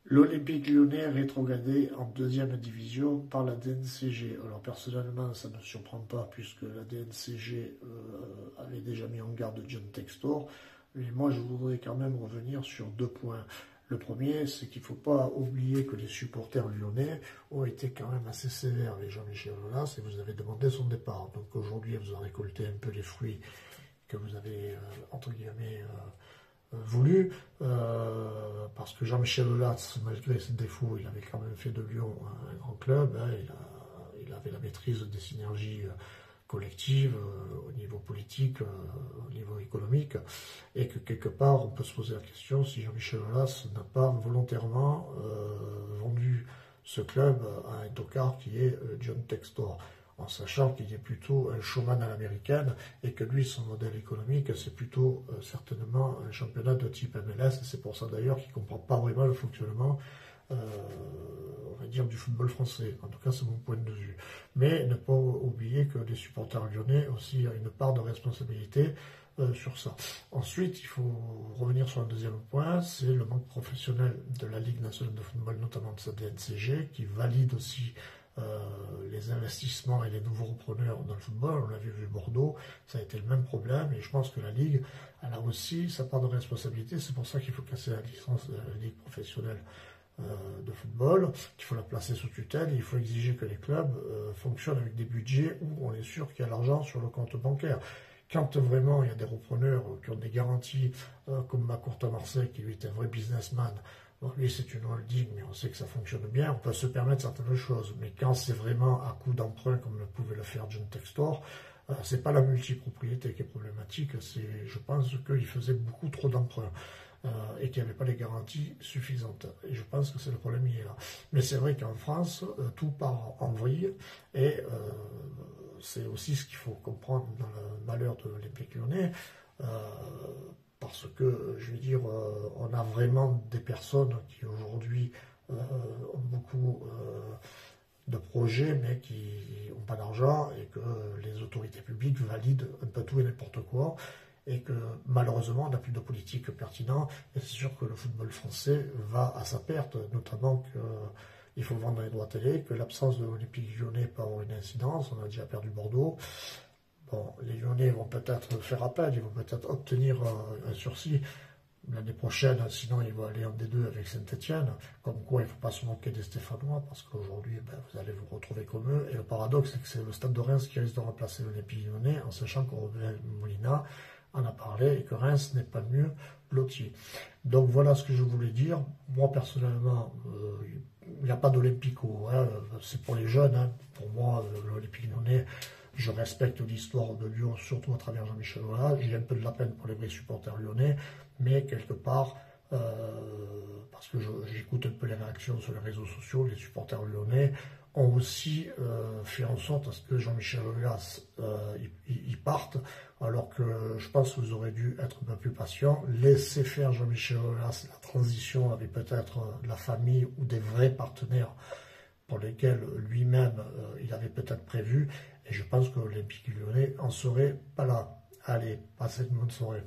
L'Olympique Lyonnais rétrogradé en deuxième division par la DNCG. Alors personnellement, ça ne me surprend pas puisque la DNCG avait déjà mis en garde John Textor. Mais moi, je voudrais quand même revenir sur deux points. Le premier, c'est qu'il ne faut pas oublier que les supporters lyonnais ont été quand même assez sévères avec Jean-Michel Aulas et vous avez demandé son départ. Donc aujourd'hui, vous en récoltez un peu les fruits que vous avez, entre guillemets, voulu, parce que Jean-Michel Aulas, malgré ses défauts, il avait quand même fait de Lyon un grand club, hein, il avait la maîtrise des synergies collectives au niveau politique, au niveau économique, et que quelque part on peut se poser la question si Jean-Michel Aulas n'a pas volontairement vendu ce club à un tocard qui est John Textor, en sachant qu'il est plutôt un showman à l'américaine et que lui, son modèle économique, c'est plutôt certainement un championnat de type MLS, et c'est pour ça d'ailleurs qu'il ne comprend pas vraiment le fonctionnement, on va dire, du football français. En tout cas, c'est mon point de vue. Mais ne pas oublier que les supporters lyonnais aussi ont une part de responsabilité sur ça. Ensuite, il faut revenir sur un deuxième point, c'est le manque professionnel de la Ligue nationale de football, notamment de sa DNCG, qui valide aussi les investissements et les nouveaux repreneurs dans le football. On l'a vu Bordeaux, ça a été le même problème, et je pense que la Ligue, elle a aussi sa part de responsabilité. C'est pour ça qu'il faut casser la licence de la Ligue professionnelle de football, qu'il faut la placer sous tutelle, et il faut exiger que les clubs fonctionnent avec des budgets où on est sûr qu'il y a l'argent sur le compte bancaire. Quand vraiment il y a des repreneurs qui ont des garanties, comme McCourt à Marseille, qui lui est un vrai businessman. Bon, lui, c'est une holding, mais on sait que ça fonctionne bien, on peut se permettre certaines choses. Mais quand c'est vraiment à coup d'emprunt, comme le pouvait le faire John Textor, c'est pas la multipropriété qui est problématique, c'est, je pense qu'il faisait beaucoup trop d'emprunts et qu'il n'y avait pas les garanties suffisantes. Et je pense que c'est le problème qui est là. Mais c'est vrai qu'en France, tout part en vrille, et c'est aussi ce qu'il faut comprendre dans le malheur de l'Olympique Lyonnais. Parce que, je veux dire, on a vraiment des personnes qui aujourd'hui ont beaucoup de projets, mais qui n'ont pas d'argent, et que les autorités publiques valident un peu tout et n'importe quoi, et que malheureusement, on n'a plus de politique pertinente, et c'est sûr que le football français va à sa perte, notamment qu'il faut vendre les droits télé, que l'absence de l'Olympique Lyonnais peut avoir une incidence. On a déjà perdu Bordeaux. Bon, les Lyonnais vont peut-être faire appel, ils vont peut-être obtenir un sursis l'année prochaine, sinon ils vont aller en D2 avec Saint-Etienne. Comme quoi, il ne faut pas se moquer des Stéphanois, parce qu'aujourd'hui, vous allez vous retrouver comme eux. Et le paradoxe, c'est que c'est le Stade de Reims qui risque de remplacer l'Olympique Lyonnais, en sachant que Robin Molina en a parlé et que Reims n'est pas mieux loti. Donc voilà ce que je voulais dire. Moi, personnellement, il n'y a pas d'Olympico, hein, c'est pour les jeunes. Hein. Pour moi, l'Olympique Lyonnais, je respecte l'histoire de Lyon, surtout à travers Jean-Michel Aulas. J'ai un peu de la peine pour les vrais supporters lyonnais, mais quelque part, parce que j'écoute un peu les réactions sur les réseaux sociaux, les supporters lyonnais ont aussi fait en sorte à ce que Jean-Michel Aulas il parte, alors que je pense que vous aurez dû être un peu plus patient, laisser faire Jean-Michel Aulas la transition avec peut-être la famille ou des vrais partenaires pour lesquels lui-même il avait peut-être prévu, et je pense que l'Olympique Lyonnais en serait pas là. Allez, passez une bonne soirée.